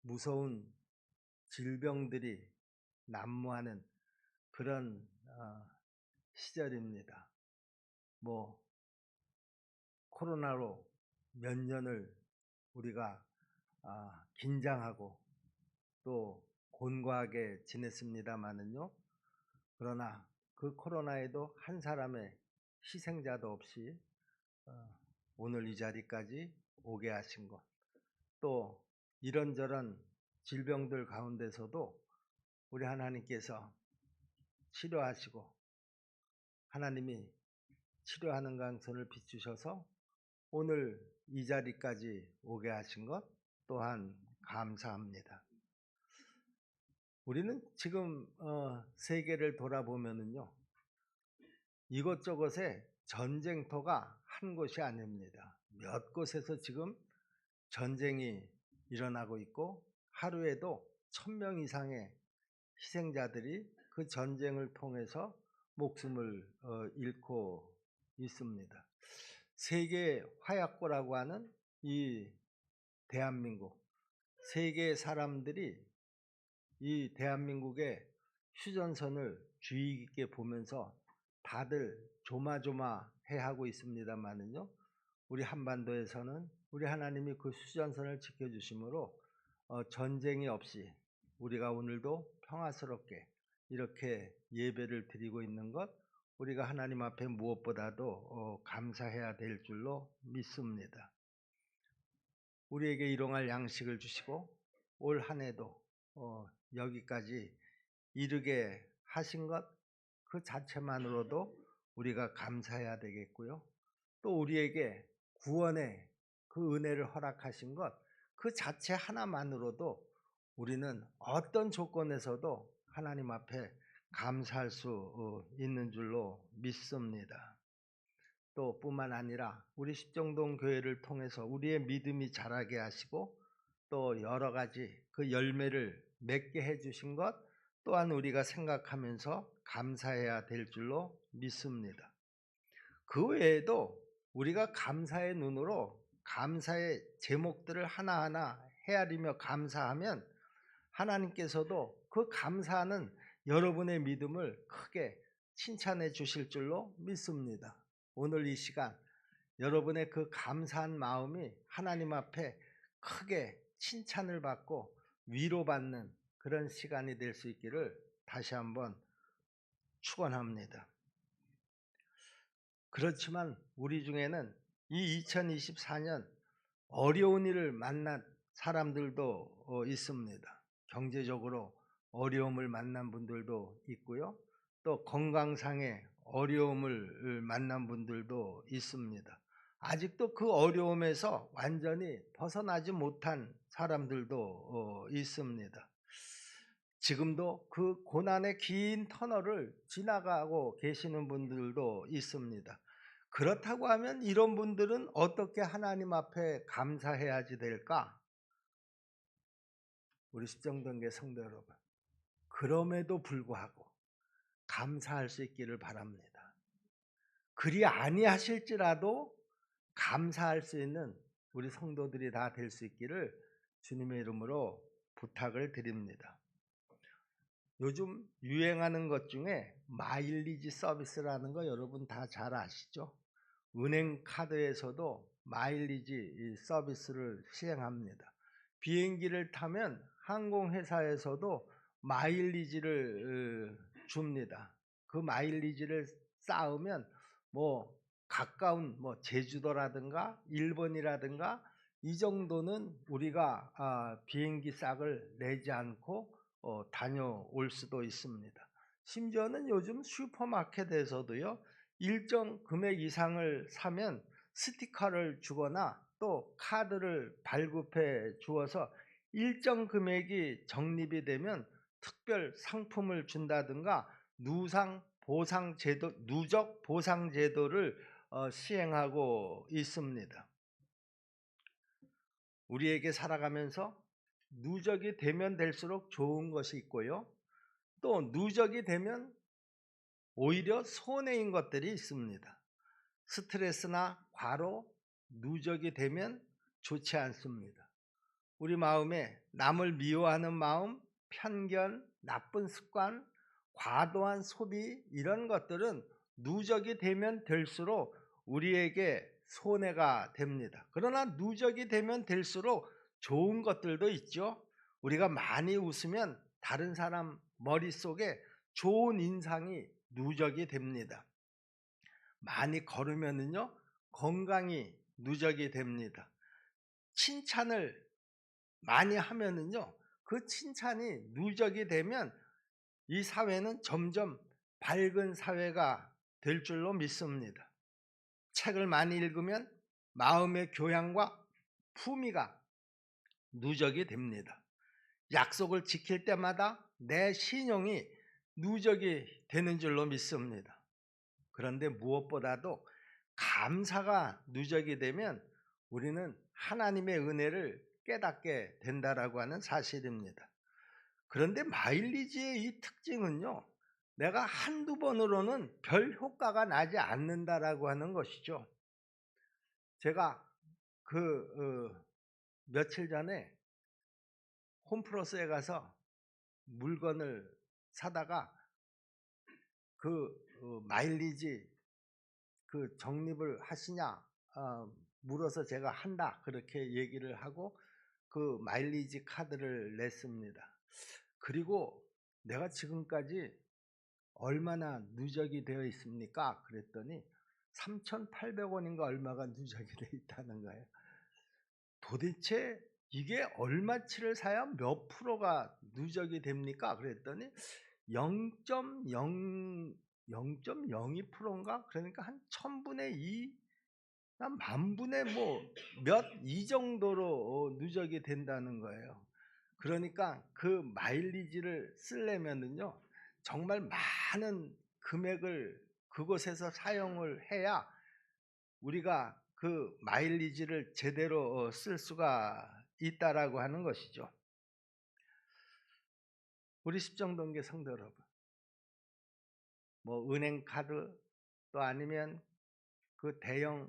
무서운 질병들이 난무하는 그런 시절입니다. 뭐 코로나로 몇 년을 우리가 긴장하고 또 곤고하게 지냈습니다마는요. 그러나 그 코로나에도 한 사람의 희생자도 없이 오늘 이 자리까지 오게 하신 것, 또 이런저런 질병들 가운데서도 우리 하나님께서 치료하시고 하나님이 치료하는 강선을 비추셔서 오늘 이 자리까지 오게 하신 것 또한 감사합니다. 우리는 지금 세계를 돌아보면은요, 이것저것에 전쟁터가 한 곳이 아닙니다. 몇 곳에서 지금 전쟁이 일어나고 있고 하루에도 1000명 이상의 희생자들이 그 전쟁을 통해서 목숨을 잃고 있습니다. 세계 화약고라고 하는 이 대한민국, 세계 사람들이 이 대한민국의 휴전선을 주의 깊게 보면서 다들 조마조마해하고 있습니다만은요, 우리 한반도에서는 우리 하나님이 그 휴전선을 지켜주심으로 전쟁이 없이 우리가 오늘도 평화스럽게 이렇게 예배를 드리고 있는 것, 우리가 하나님 앞에 무엇보다도 감사해야 될 줄로 믿습니다. 우리에게 일용할 양식을 주시고 올 한 해도 여기까지 이르게 하신 것 그 자체만으로도 우리가 감사해야 되겠고요. 또 우리에게 구원의 그 은혜를 허락하신 것 그 자체 하나만으로도 우리는 어떤 조건에서도 하나님 앞에 감사할 수 있는 줄로 믿습니다. 또 뿐만 아니라 우리 십정동 교회를 통해서 우리의 믿음이 자라게 하시고 또 여러 가지 그 열매를 맺게 해주신 것 또한 우리가 생각하면서 감사해야 될 줄로 믿습니다. 그 외에도 우리가 감사의 눈으로 감사의 제목들을 하나하나 헤아리며 감사하면 하나님께서도 그 감사하는 여러분의 믿음을 크게 칭찬해 주실 줄로 믿습니다. 오늘 이 시간 여러분의 그 감사한 마음이 하나님 앞에 크게 칭찬을 받고 위로받는 그런 시간이 될 수 있기를 다시 한번 축원합니다. 그렇지만 우리 중에는 이 2024년 어려운 일을 만난 사람들도 있습니다. 경제적으로 어려움을 만난 분들도 있고요. 또 건강상의 어려움을 만난 분들도 있습니다. 아직도 그 어려움에서 완전히 벗어나지 못한 사람들도 있습니다. 지금도 그 고난의 긴 터널을 지나가고 계시는 분들도 있습니다. 그렇다고 하면 이런 분들은 어떻게 하나님 앞에 감사해야지 될까? 우리 십정동계 성도 여러분, 그럼에도 불구하고 감사할 수 있기를 바랍니다. 그리 아니하실지라도 감사할 수 있는 우리 성도들이 다 될 수 있기를 주님의 이름으로 부탁을 드립니다. 요즘 유행하는 것 중에 마일리지 서비스라는 거 여러분 다 잘 아시죠? 은행 카드에서도 마일리지 서비스를 시행합니다. 비행기를 타면 항공회사에서도 마일리지를 줍니다. 그 마일리지를 쌓으면 뭐 가까운 제주도라든가 일본이라든가 이 정도는 우리가 비행기 싹을 내지 않고 다녀올 수도 있습니다. 심지어는 요즘 슈퍼마켓에서도요, 일정 금액 이상을 사면 스티커를 주거나 또 카드를 발급해 주어서 일정 금액이 적립이 되면 특별 상품을 준다든가 누적 보상 제도를 시행하고 있습니다. 우리에게 살아가면서 누적이 되면 될수록 좋은 것이 있고요. 또 누적이 되면 오히려 손해인 것들이 있습니다. 스트레스나 과로, 누적이 되면 좋지 않습니다. 우리 마음에 남을 미워하는 마음, 편견, 나쁜 습관, 과도한 소비 이런 것들은 누적이 되면 될수록 우리에게 손해가 됩니다. 그러나 누적이 되면 될수록 좋은 것들도 있죠. 우리가 많이 웃으면 다른 사람 머릿속에 좋은 인상이 누적이 됩니다. 많이 걸으면은요, 건강이 누적이 됩니다. 칭찬을 많이 하면은요, 그 칭찬이 누적이 되면 이 사회는 점점 밝은 사회가 될 줄로 믿습니다. 책을 많이 읽으면 마음의 교양과 품위가 누적이 됩니다. 약속을 지킬 때마다 내 신용이 누적이 되는 줄로 믿습니다. 그런데 무엇보다도 감사가 누적이 되면 우리는 하나님의 은혜를 깨닫게 된다라고 하는 사실입니다. 그런데 마일리지의 이 특징은요, 내가 한두 번으로는 별 효과가 나지 않는다라고 하는 것이죠. 제가 며칠 전에 홈플러스에 가서 물건을 사다가 마일리지 적립을 하시냐 물어서 제가 한다 그렇게 얘기를 하고 그 마일리지 카드를 냈습니다. 그리고 내가 지금까지 얼마나 누적이 되어 있습니까? 그랬더니 3,800원인가 얼마가 누적이 되어 있다는 거예요. 도대체 이게 얼마치를 사야 몇 프로가 누적이 됩니까? 그랬더니 0.02%인가? 그러니까 한 1000분의 2, 한 만분의 몇 이 정도로 누적이 된다는 거예요. 그러니까 그 마일리지를 쓰려면은요, 정말 많은 금액을 그곳에서 사용을 해야 우리가 그 마일리지를 제대로 쓸 수가 있다라고 하는 것이죠. 우리 십정동계 성도 여러분, 은행카드 또 아니면 그 대형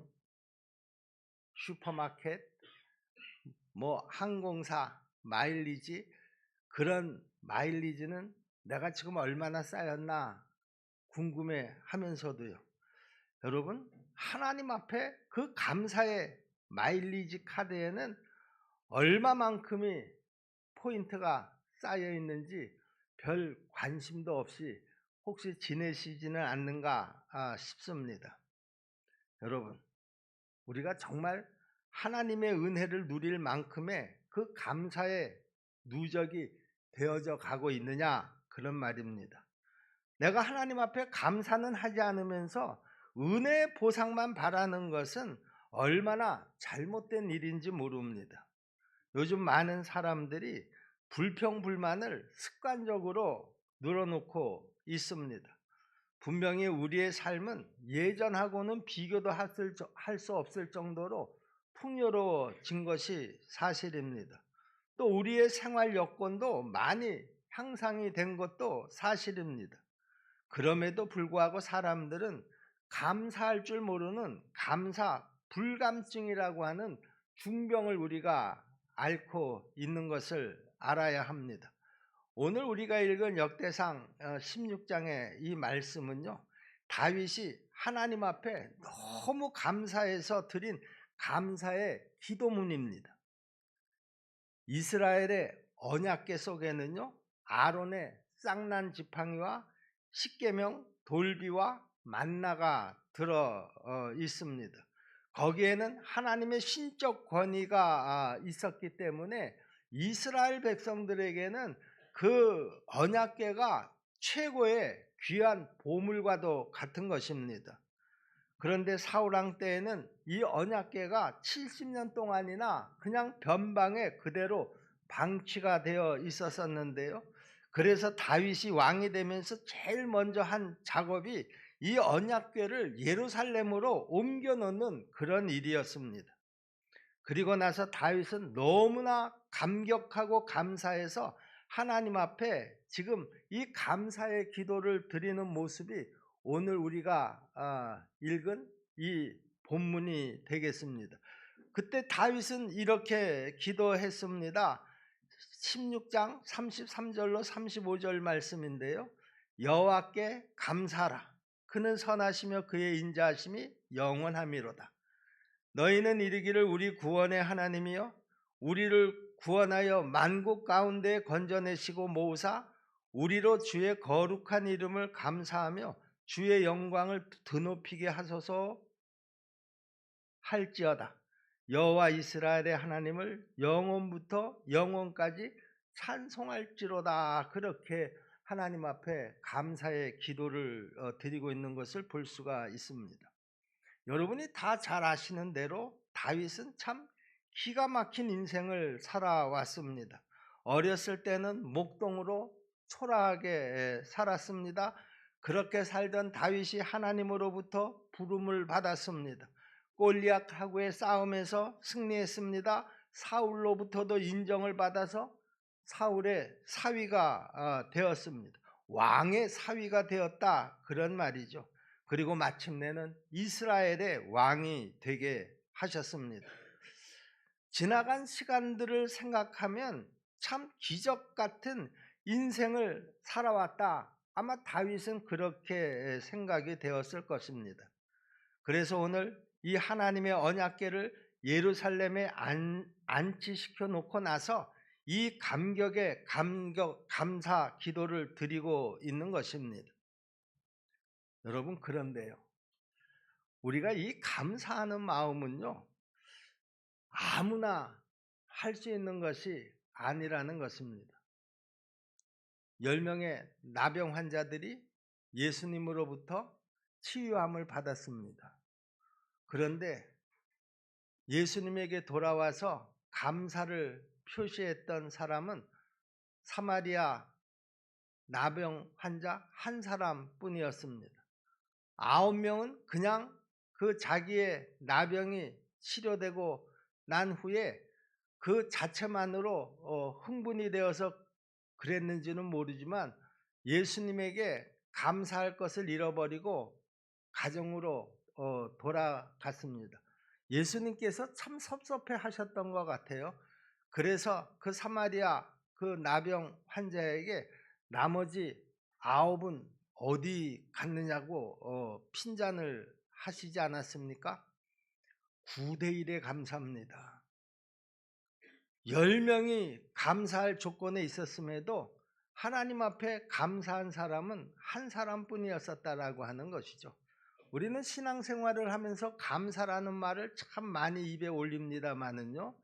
슈퍼마켓, 항공사 마일리지, 그런 마일리지는 내가 지금 얼마나 쌓였나 궁금해 하면서도요, 여러분 하나님 앞에 그 감사의 마일리지 카드에는 얼마만큼이 포인트가 쌓여 있는지 별 관심도 없이 혹시 지내시지는 않는가 싶습니다. 여러분, 우리가 정말 하나님의 은혜를 누릴 만큼의 그 감사의 누적이 되어져 가고 있느냐, 그런 말입니다. 내가 하나님 앞에 감사는 하지 않으면서 은혜의 보상만 바라는 것은 얼마나 잘못된 일인지 모릅니다. 요즘 많은 사람들이 불평불만을 습관적으로 늘어놓고 있습니다. 분명히 우리의 삶은 예전하고는 비교도 할 수 없을 정도로 풍요로워진 것이 사실입니다. 또 우리의 생활 여건도 많이 향상이 된 것도 사실입니다. 그럼에도 불구하고 사람들은 감사할 줄 모르는 감사 불감증이라고 하는 중병을 우리가 앓고 있는 것을 알아야 합니다. 오늘 우리가 읽은 역대상 16장의 이 말씀은요, 다윗이 하나님 앞에 너무 감사해서 드린 감사의 기도문입니다. 이스라엘의 언약궤 속에는요, 아론의 쌍난 지팡이와 십계명 돌비와 만나가 들어 있습니다. 거기에는 하나님의 신적 권위가 있었기 때문에 이스라엘 백성들에게는 그 언약궤가 최고의 귀한 보물과도 같은 것입니다. 그런데 사울 왕 때에는 이 언약궤가 70년 동안이나 그냥 변방에 그대로 방치가 되어 있었는데요. 그래서 다윗이 왕이 되면서 제일 먼저 한 작업이 이 언약궤를 예루살렘으로 옮겨 놓는 그런 일이었습니다. 그리고 나서 다윗은 너무나 감격하고 감사해서 하나님 앞에 지금 이 감사의 기도를 드리는 모습이 오늘 우리가 읽은 이 본문이 되겠습니다. 그때 다윗은 이렇게 기도했습니다. 16장 33절로 35절 말씀인데요. 여호와께 감사하라. 그는 선하시며 그의 인자하심이 영원함이로다. 너희는 이르기를 우리 구원의 하나님이여 우리를 구원하여 만국 가운데 건져내시고 모으사 우리로 주의 거룩한 이름을 감사하며 주의 영광을 드높이게 하소서 할지어다. 여호와 이스라엘의 하나님을 영원부터 영원까지 찬송할지로다. 그렇게 하나님 앞에 감사의 기도를 드리고 있는 것을 볼 수가 있습니다. 여러분이 다 잘 아시는 대로 다윗은 참 기가 막힌 인생을 살아왔습니다. 어렸을 때는 목동으로 초라하게 살았습니다. 그렇게 살던 다윗이 하나님으로부터 부름을 받았습니다. 골리앗하고의 싸움에서 승리했습니다. 사울로부터도 인정을 받아서 사울의 사위가 되었습니다. 왕의 사위가 되었다, 그런 말이죠. 그리고 마침내는 이스라엘의 왕이 되게 하셨습니다. 지나간 시간들을 생각하면 참 기적 같은 인생을 살아왔다. 아마 다윗은 그렇게 생각이 되었을 것입니다. 그래서 오늘 이 하나님의 언약궤를 예루살렘에 안치시켜 놓고 나서 이 감격의 감사 기도를 드리고 있는 것입니다. 여러분, 그런데요, 우리가 이 감사하는 마음은요, 아무나 할 수 있는 것이 아니라는 것입니다. 10명의 나병 환자들이 예수님으로부터 치유함을 받았습니다. 그런데 예수님에게 돌아와서 감사를 표시했던 사람은 사마리아 나병 환자 한 사람뿐이었습니다. 9명은 그냥 그 자기의 나병이 치료되고 난 후에 그 자체만으로 흥분이 되어서 그랬는지는 모르지만 예수님에게 감사할 것을 잃어버리고 가정으로 돌아갔습니다. 예수님께서 참 섭섭해 하셨던 것 같아요. 그래서 그 사마리아 그 나병 환자에게 나머지 9은 어디 갔느냐고 핀잔을 하시지 않았습니까? 9대1에 감사합니다. 10명이 감사할 조건에 있었음에도 하나님 앞에 감사한 사람은 한 사람뿐이었었다라고 하는 것이죠. 우리는 신앙생활을 하면서 감사라는 말을 참 많이 입에 올립니다마는요,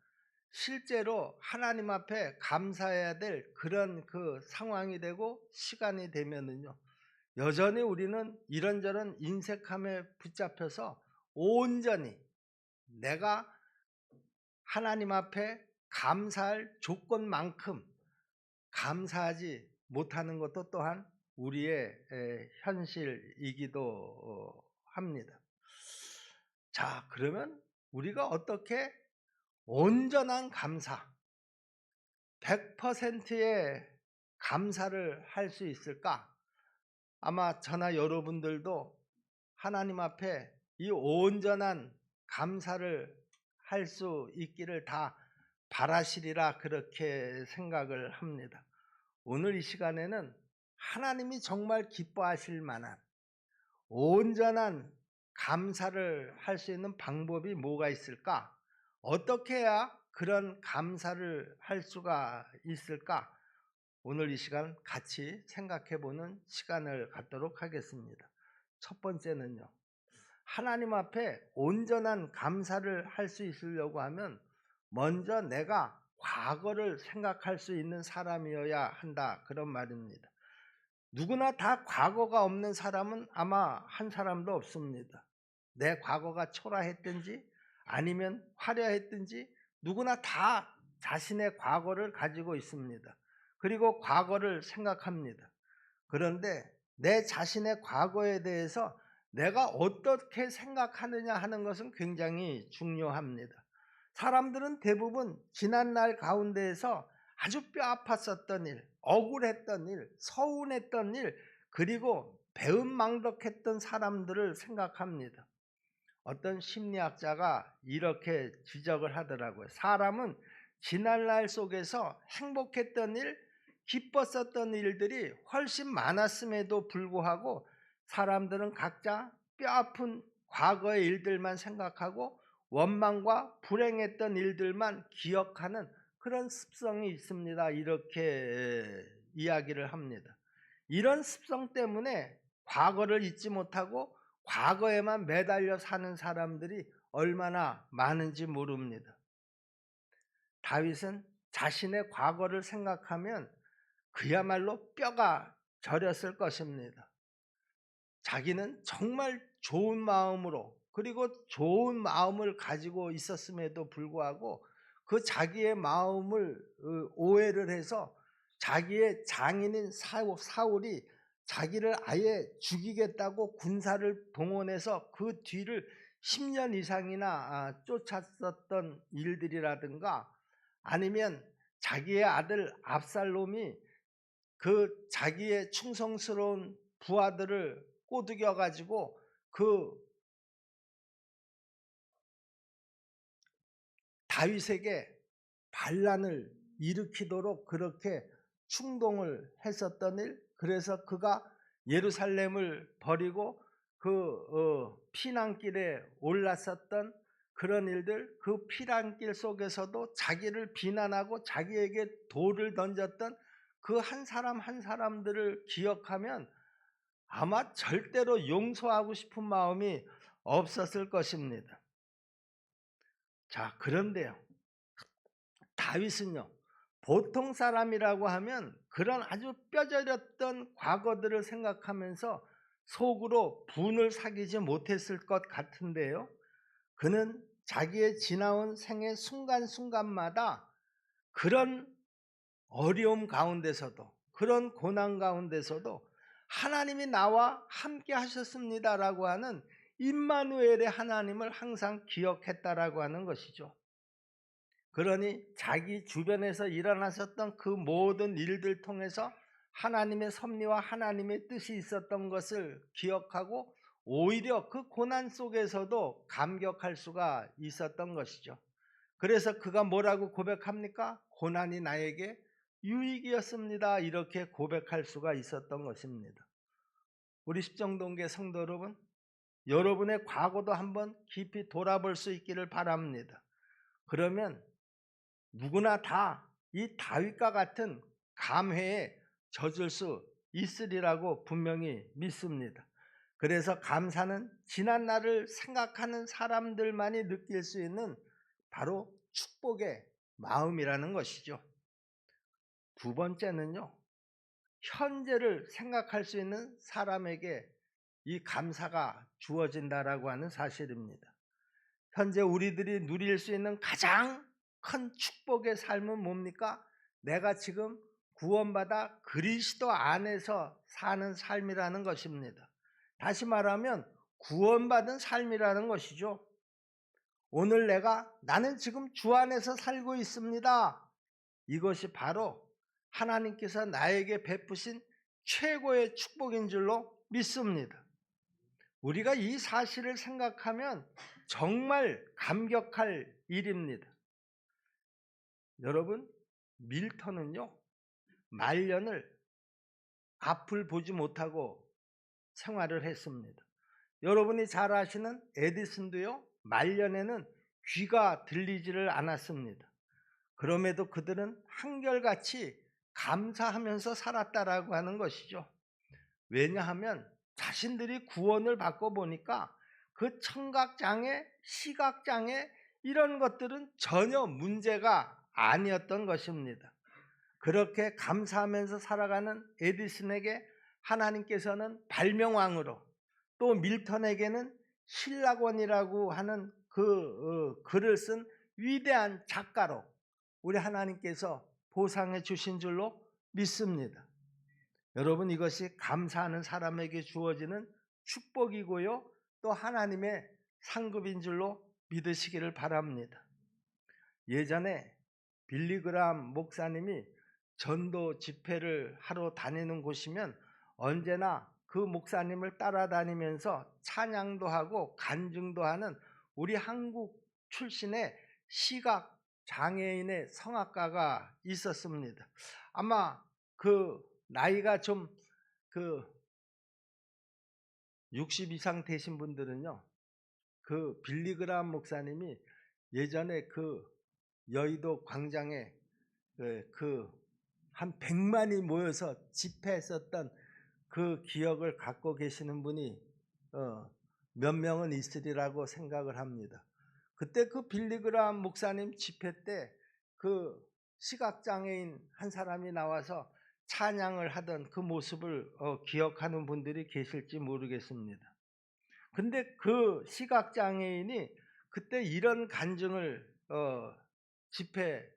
실제로 하나님 앞에 감사해야 될 그런 그 상황이 되고 시간이 되면은요, 여전히 우리는 이런저런 인색함에 붙잡혀서 온전히 내가 하나님 앞에 감사할 조건만큼 감사하지 못하는 것도 또한 우리의 현실이기도 합니다. 자, 그러면 우리가 어떻게 온전한 감사, 100%의 감사를 할 수 있을까? 아마 저나 여러분들도 하나님 앞에 이 온전한 감사를 할 수 있기를 다 바라시리라, 그렇게 생각을 합니다. 오늘 이 시간에는 하나님이 정말 기뻐하실 만한 온전한 감사를 할 수 있는 방법이 뭐가 있을까? 어떻게 해야 그런 감사를 할 수가 있을까? 오늘 이 시간 같이 생각해 보는 시간을 갖도록 하겠습니다. 첫 번째는요, 하나님 앞에 온전한 감사를 할 수 있으려고 하면 먼저 내가 과거를 생각할 수 있는 사람이어야 한다, 그런 말입니다. 누구나 다 과거가 없는 사람은 아마 한 사람도 없습니다. 내 과거가 초라했든지 아니면 화려했든지 누구나 다 자신의 과거를 가지고 있습니다. 그리고 과거를 생각합니다. 그런데 내 자신의 과거에 대해서 내가 어떻게 생각하느냐 하는 것은 굉장히 중요합니다. 사람들은 대부분 지난날 가운데에서 아주 뼈 아팠었던 일, 억울했던 일, 서운했던 일, 그리고 배은망덕했던 사람들을 생각합니다. 어떤 심리학자가 이렇게 지적을 하더라고요. 사람은 지난날 속에서 행복했던 일, 기뻤었던 일들이 훨씬 많았음에도 불구하고 사람들은 각자 뼈아픈 과거의 일들만 생각하고 원망과 불행했던 일들만 기억하는 그런 습성이 있습니다. 이렇게 이야기를 합니다. 이런 습성 때문에 과거를 잊지 못하고 과거에만 매달려 사는 사람들이 얼마나 많은지 모릅니다. 다윗은 자신의 과거를 생각하면 그야말로 뼈가 저렸을 것입니다. 자기는 정말 좋은 마음으로 그리고 좋은 마음을 가지고 있었음에도 불구하고 그 자기의 마음을 오해를 해서 자기의 장인인 사울이 자기를 아예 죽이겠다고 군사를 동원해서 그 뒤를 10년 이상이나 쫓았었던 일들이라든가 아니면 자기의 아들 압살롬이 그 자기의 충성스러운 부하들을 꼬드겨 가지고 그 다윗에게 반란을 일으키도록 그렇게 충동을 했었던 일, 그래서 그가 예루살렘을 버리고 그 피난길에 올랐었던 그런 일들, 그 피난길 속에서도 자기를 비난하고 자기에게 돌을 던졌던 그 한 사람 한 사람들을 기억하면 아마 절대로 용서하고 싶은 마음이 없었을 것입니다. 자, 그런데요, 다윗은요, 보통 사람이라고 하면 그런 아주 뼈저렸던 과거들을 생각하면서 속으로 분을 사귀지 못했을 것 같은데요, 그는 자기의 지나온 생의 순간순간마다 그런 어려움 가운데서도 그런 고난 가운데서도 하나님이 나와 함께 하셨습니다라고 하는 임마누엘의 하나님을 항상 기억했다라고 하는 것이죠. 그러니 자기 주변에서 일어나셨던 그 모든 일들 통해서 하나님의 섭리와 하나님의 뜻이 있었던 것을 기억하고 오히려 그 고난 속에서도 감격할 수가 있었던 것이죠. 그래서 그가 뭐라고 고백합니까? 고난이 나에게 유익이었습니다. 이렇게 고백할 수가 있었던 것입니다. 우리 십정동계 성도 여러분, 여러분의 과거도 한번 깊이 돌아볼 수 있기를 바랍니다. 그러면 누구나 다 이 다윗과 같은 감회에 젖을 수 있으리라고 분명히 믿습니다. 그래서 감사는 지난 날을 생각하는 사람들만이 느낄 수 있는 바로 축복의 마음이라는 것이죠. 두 번째는요, 현재를 생각할 수 있는 사람에게 이 감사가 주어진다라고 하는 사실입니다. 현재 우리들이 누릴 수 있는 가장 큰 축복의 삶은 뭡니까? 내가 지금 구원받아 그리스도 안에서 사는 삶이라는 것입니다. 다시 말하면 구원받은 삶이라는 것이죠. 오늘 나는 지금 주 안에서 살고 있습니다. 이것이 바로 하나님께서 나에게 베푸신 최고의 축복인 줄로 믿습니다. 우리가 이 사실을 생각하면 정말 감격할 일입니다. 여러분, 밀턴은요, 말년을 앞을 보지 못하고 생활을 했습니다. 여러분이 잘 아시는 에디슨도요, 말년에는 귀가 들리지를 않았습니다. 그럼에도 그들은 한결같이 감사하면서 살았다라고 하는 것이죠. 왜냐하면 자신들이 구원을 받고 보니까 그 청각장애, 시각장애 이런 것들은 전혀 문제가 아니었던 것입니다. 그렇게 감사하면서 살아가는 에디슨에게 하나님께서는 발명왕으로, 또 밀턴에게는 신락원이라고 하는 그 글을 쓴 위대한 작가로 우리 하나님께서 보상해 주신 줄로 믿습니다. 여러분, 이것이 감사하는 사람에게 주어지는 축복이고요, 또 하나님의 상급인 줄로 믿으시기를 바랍니다. 예전에 빌리그람 목사님이 전도 집회를 하러 다니는 곳이면 언제나 그 목사님을 따라다니면서 찬양도 하고 간증도 하는 우리 한국 출신의 시각 장애인의 성악가가 있었습니다. 아마 그 나이가 좀 60 이상 되신 분들은요, 그 빌리그람 목사님이 예전에 그 여의도 광장에 한 100만이 모여서 집회했었던 그 기억을 갖고 계시는 분이 몇 명은 있으리라고 생각을 합니다. 그때 그 빌리그람 목사님 집회 때 그 시각장애인 한 사람이 나와서 찬양을 하던 그 모습을 기억하는 분들이 계실지 모르겠습니다. 근데 그 시각장애인이 그때 이런 간증을 집회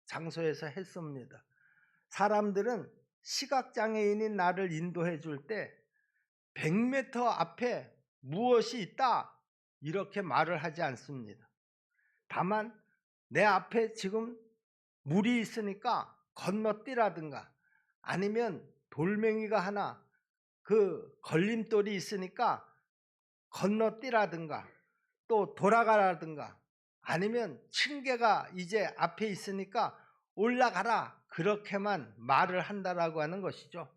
장소에서 했습니다. 사람들은 시각장애인인 나를 인도해 줄 때 100m 앞에 무엇이 있다 이렇게 말을 하지 않습니다. 다만 내 앞에 지금 물이 있으니까 건너뛰라든가, 아니면 돌멩이가 하나 그 걸림돌이 있으니까 건너뛰라든가, 또 돌아가라든가, 아니면 층계가 이제 앞에 있으니까 올라가라, 그렇게만 말을 한다라고 하는 것이죠.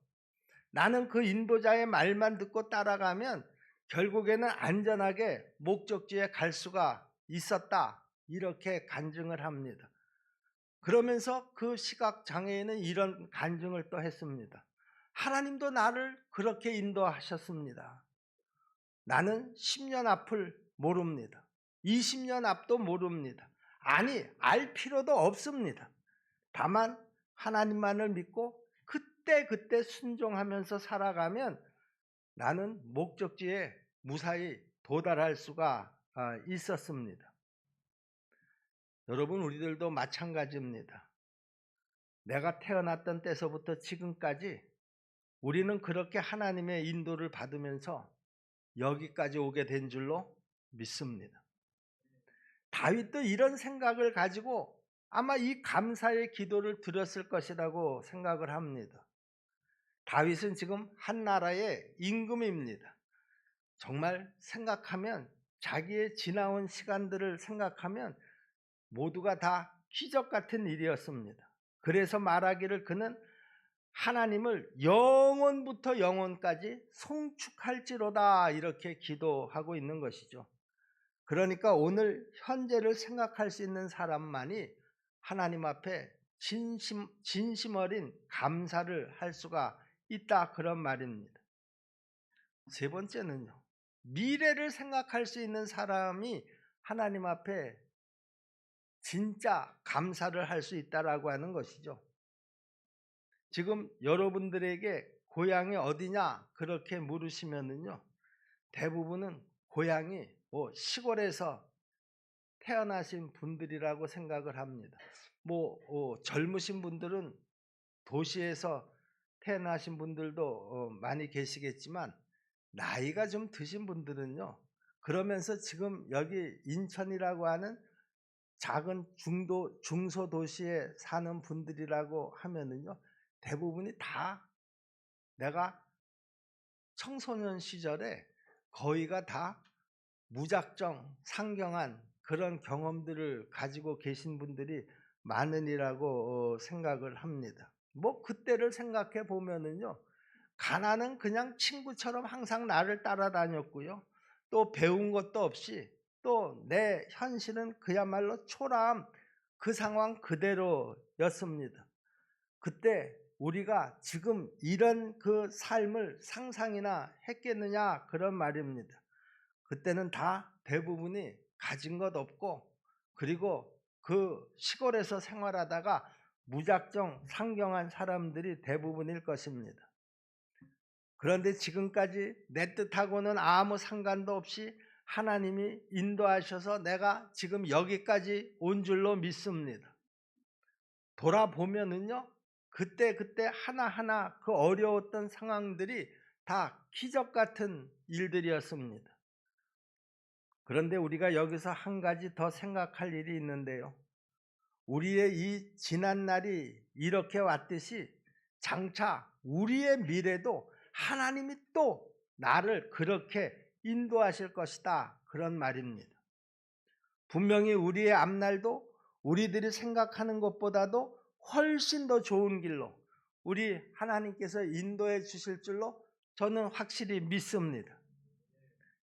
나는 그 인도자의 말만 듣고 따라가면 결국에는 안전하게 목적지에 갈 수가 있었다, 이렇게 간증을 합니다. 그러면서 그 시각장애인은 이런 간증을 또 했습니다. 하나님도 나를 그렇게 인도하셨습니다. 나는 10년 앞을 모릅니다. 20년 앞도 모릅니다. 아니, 알 필요도 없습니다. 다만 하나님만을 믿고 그때 순종하면서 살아가면 나는 목적지에 무사히 도달할 수가 있었습니다. 여러분, 우리들도 마찬가지입니다. 내가 태어났던 때서부터 지금까지 우리는 그렇게 하나님의 인도를 받으면서 여기까지 오게 된 줄로 믿습니다. 다윗도 이런 생각을 가지고 아마 이 감사의 기도를 드렸을 것이라고 생각을 합니다. 다윗은 지금 한 나라의 임금입니다. 정말 생각하면, 자기의 지나온 시간들을 생각하면 모두가 다 기적 같은 일이었습니다. 그래서 말하기를 그는 하나님을 영원부터 영원까지 송축할지로다, 이렇게 기도하고 있는 것이죠. 그러니까 오늘 현재를 생각할 수 있는 사람만이 하나님 앞에 진심 어린 감사를 할 수가 있다, 그런 말입니다. 세 번째는요, 미래를 생각할 수 있는 사람이 하나님 앞에 진짜 감사를 할 수 있다라고 하는 것이죠. 지금 여러분들에게 고향이 어디냐 그렇게 물으시면은요, 대부분은 고향이 시골에서 태어나신 분들이라고 생각을 합니다. 젊으신 분들은 도시에서 태어나신 분들도 많이 계시겠지만, 나이가 좀 드신 분들은요, 그러면서 지금 여기 인천이라고 하는 작은 중소도시에 사는 분들이라고 하면은요, 대부분이 다 내가 청소년 시절에 거의가 다 무작정 상경한 그런 경험들을 가지고 계신 분들이 많으리라고 생각을 합니다. 그때를 생각해 보면은요, 가난은 그냥 친구처럼 항상 나를 따라다녔고요, 또 배운 것도 없이, 또 내 현실은 그야말로 초라함, 그 상황 그대로였습니다. 그때 우리가 지금 이런 그 삶을 상상이나 했겠느냐, 그런 말입니다. 그때는 다 대부분이 가진 것 없고, 그리고 그 시골에서 생활하다가 무작정 상경한 사람들이 대부분일 것입니다. 그런데 지금까지 내 뜻하고는 아무 상관도 없이 하나님이 인도하셔서 내가 지금 여기까지 온 줄로 믿습니다. 돌아보면은요, 그때 하나하나 그 어려웠던 상황들이 다 기적 같은 일들이었습니다. 그런데 우리가 여기서 한 가지 더 생각할 일이 있는데요, 우리의 이 지난 날이 이렇게 왔듯이 장차 우리의 미래도 하나님이 또 나를 그렇게 인도하실 것이다. 그런 말입니다. 분명히 우리의 앞날도 우리들이 생각하는 것보다도 훨씬 더 좋은 길로 우리 하나님께서 인도해 주실 줄로 저는 확실히 믿습니다.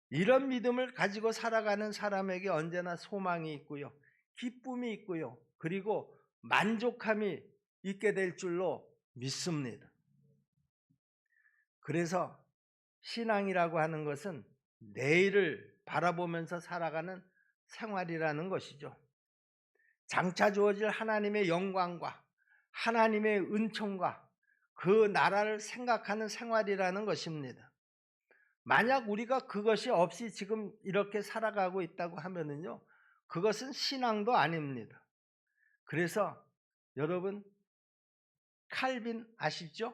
이런 믿음을 가지고 살아가는 사람에게 언제나 소망이 있고요, 기쁨이 있고요, 그리고 만족함이 있게 될 줄로 믿습니다. 그래서 신앙이라고 하는 것은 내일을 바라보면서 살아가는 생활이라는 것이죠. 장차 주어질 하나님의 영광과 하나님의 은총과 그 나라를 생각하는 생활이라는 것입니다. 만약 우리가 그것이 없이 지금 이렇게 살아가고 있다고 하면은요, 그것은 신앙도 아닙니다. 그래서 여러분, 칼빈 아시죠?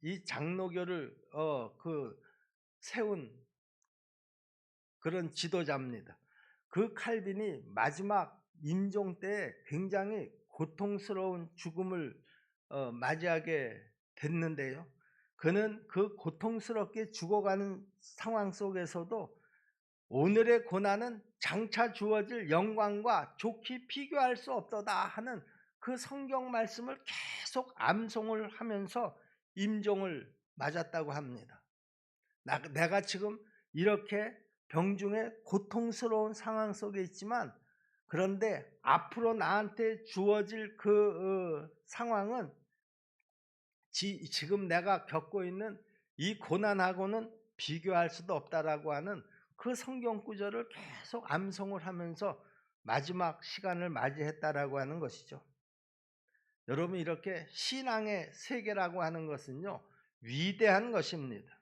이 장로교를 세운 그런 지도자입니다. 그 칼빈이 마지막 임종 때 굉장히 고통스러운 죽음을 맞이하게 됐는데요. 그는 그 고통스럽게 죽어가는 상황 속에서도 오늘의 고난은 장차 주어질 영광과 좋게 비교할 수 없도다 하는 그 성경 말씀을 계속 암송을 하면서 임종을 맞았다고 합니다. 내가 지금 이렇게 병중에 고통스러운 상황 속에 있지만, 그런데 앞으로 나한테 주어질 그 상황은 지금 내가 겪고 있는 이 고난하고는 비교할 수도 없다라고 하는 그 성경 구절을 계속 암송을 하면서 마지막 시간을 맞이했다라고 하는 것이죠. 여러분, 이렇게 신앙의 세계라고 하는 것은요, 위대한 것입니다.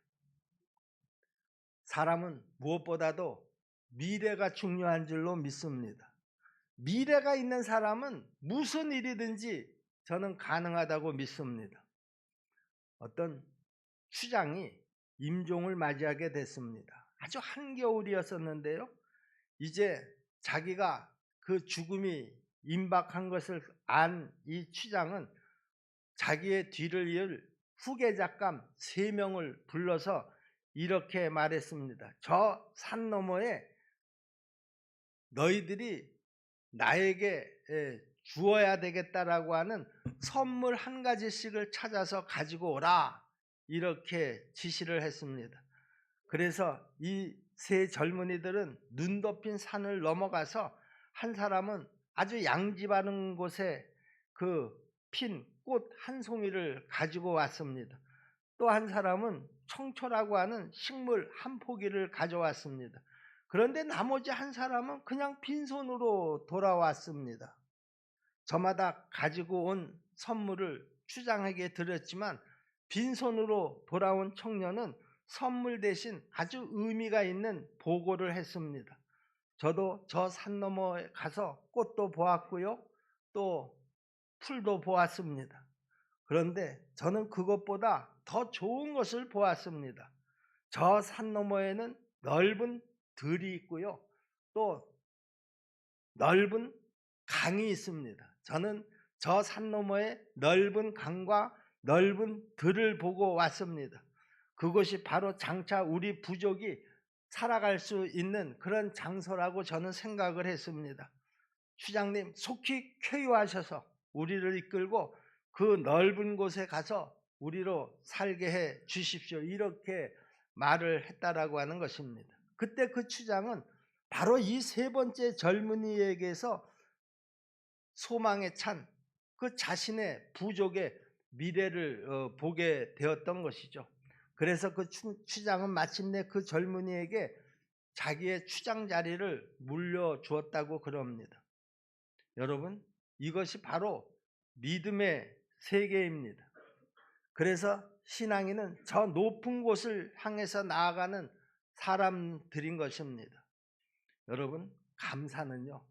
사람은 무엇보다도 미래가 중요한 줄로 믿습니다. 미래가 있는 사람은 무슨 일이든지 저는 가능하다고 믿습니다. 어떤 추장이 임종을 맞이하게 됐습니다. 아주 한겨울이었었는데요, 이제 자기가 그 죽음이 임박한 것을 안 이 추장은 자기의 뒤를 이을 후계작감 3명을 불러서 이렇게 말했습니다. 저 산 너머에 너희들이 나에게 주어야 되겠다라고 하는 선물 한 가지씩을 찾아서 가지고 오라, 이렇게 지시를 했습니다. 그래서 이 3 젊은이들은 눈 덮인 산을 넘어가서, 한 사람은 아주 양지 바른 곳에 그 핀 꽃 한 송이를 가지고 왔습니다. 또 한 사람은 청초라고 하는 식물 한 포기를 가져왔습니다. 그런데 나머지 한 사람은 그냥 빈손으로 돌아왔습니다. 저마다 가지고 온 선물을 추장에게 드렸지만 빈손으로 돌아온 청년은 선물 대신 아주 의미가 있는 보고를 했습니다. 저도 저 산 너머에 가서 꽃도 보았고요, 또 풀도 보았습니다. 그런데 저는 그것보다 더 좋은 것을 보았습니다. 저 산 너머에는 넓은 들이 있고요, 또 넓은 강이 있습니다. 저는 저 산 너머에 넓은 강과 넓은 들을 보고 왔습니다. 그것이 바로 장차 우리 부족이 살아갈 수 있는 그런 장소라고 저는 생각을 했습니다. 추장님, 속히 쾌유하셔서 우리를 이끌고 그 넓은 곳에 가서 우리로 살게 해 주십시오, 이렇게 말을 했다라고 하는 것입니다. 그때 그 추장은 바로 이 3번째 젊은이에게서 소망에 찬 그 자신의 부족의 미래를 보게 되었던 것이죠. 그래서 그 추장은 마침내 그 젊은이에게 자기의 추장 자리를 물려주었다고 그럽니다. 여러분, 이것이 바로 믿음의 세계입니다. 그래서 신앙인은 저 높은 곳을 향해서 나아가는 사람들인 것입니다. 여러분, 감사는요,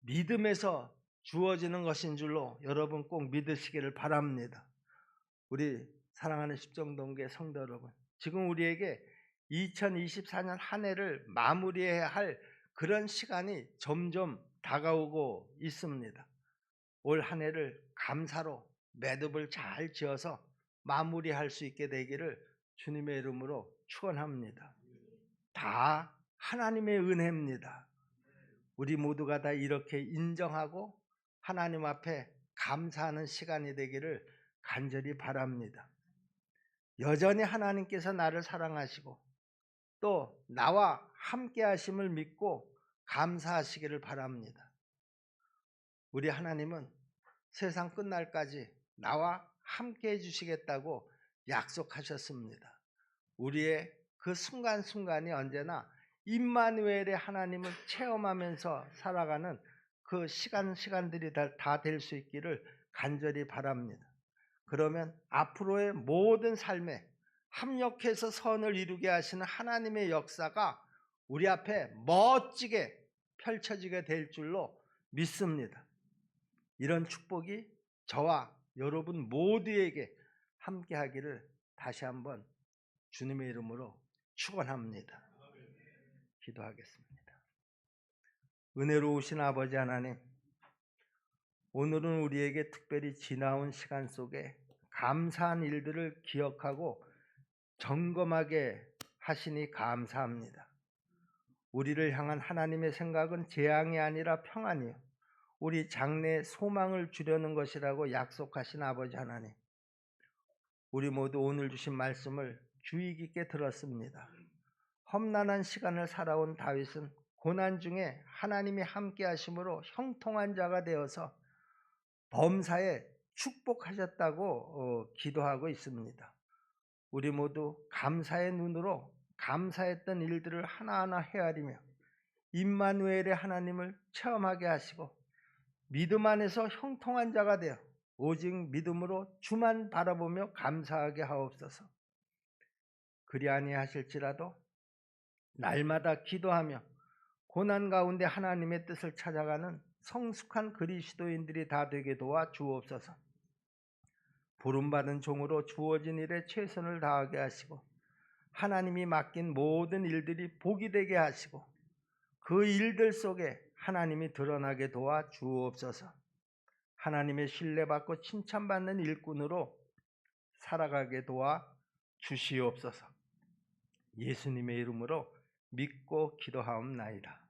믿음에서 주어지는 것인 줄로 여러분 꼭 믿으시기를 바랍니다. 우리 사랑하는 십정동계 성도 여러분, 지금 우리에게 2024년 한 해를 마무리해야 할 그런 시간이 점점 다가오고 있습니다. 올 한 해를 감사로 매듭을 잘 지어서 마무리할 수 있게 되기를 주님의 이름으로 축원합니다. 다 하나님의 은혜입니다. 우리 모두가 다 이렇게 인정하고 하나님 앞에 감사하는 시간이 되기를 간절히 바랍니다. 여전히 하나님께서 나를 사랑하시고 또 나와 함께 하심을 믿고 감사하시기를 바랍니다. 우리 하나님은 세상 끝날까지 나와 함께 해주시겠다고 약속하셨습니다. 우리의 그 순간순간이 언제나 임마누엘의 하나님을 체험하면서 살아가는 그 시간들이 다 될 수 있기를 간절히 바랍니다. 그러면 앞으로의 모든 삶에 합력해서 선을 이루게 하시는 하나님의 역사가 우리 앞에 멋지게 펼쳐지게 될 줄로 믿습니다. 이런 축복이 저와 여러분 모두에게 함께 하기를 다시 한번 주님의 이름으로 축원합니다. 기도하겠습니다. 은혜로우신 아버지 하나님, 오늘은 우리에게 특별히 지나온 시간 속에 감사한 일들을 기억하고 점검하게 하시니 감사합니다. 우리를 향한 하나님의 생각은 재앙이 아니라 평안이요, 우리 장래에 소망을 주려는 것이라고 약속하신 아버지 하나님, 우리 모두 오늘 주신 말씀을 주의 깊게 들었습니다. 험난한 시간을 살아온 다윗은 고난 중에 하나님이 함께 하심으로 형통한 자가 되어서 범사에 축복하셨다고 기도하고 있습니다. 우리 모두 감사의 눈으로 감사했던 일들을 하나하나 헤아리며 임마누엘의 하나님을 체험하게 하시고 믿음 안에서 형통한 자가 되어 오직 믿음으로 주만 바라보며 감사하게 하옵소서. 그리 아니하실지라도 날마다 기도하며 고난 가운데 하나님의 뜻을 찾아가는 성숙한 그리스도인들이 다 되게 도와 주옵소서. 부름받은 종으로 주어진 일에 최선을 다하게 하시고 하나님이 맡긴 모든 일들이 복이 되게 하시고 그 일들 속에 하나님이 드러나게 도와 주옵소서. 하나님의 신뢰받고 칭찬받는 일꾼으로 살아가게 도와 주시옵소서. 예수님의 이름으로 믿고 기도하옵나이다.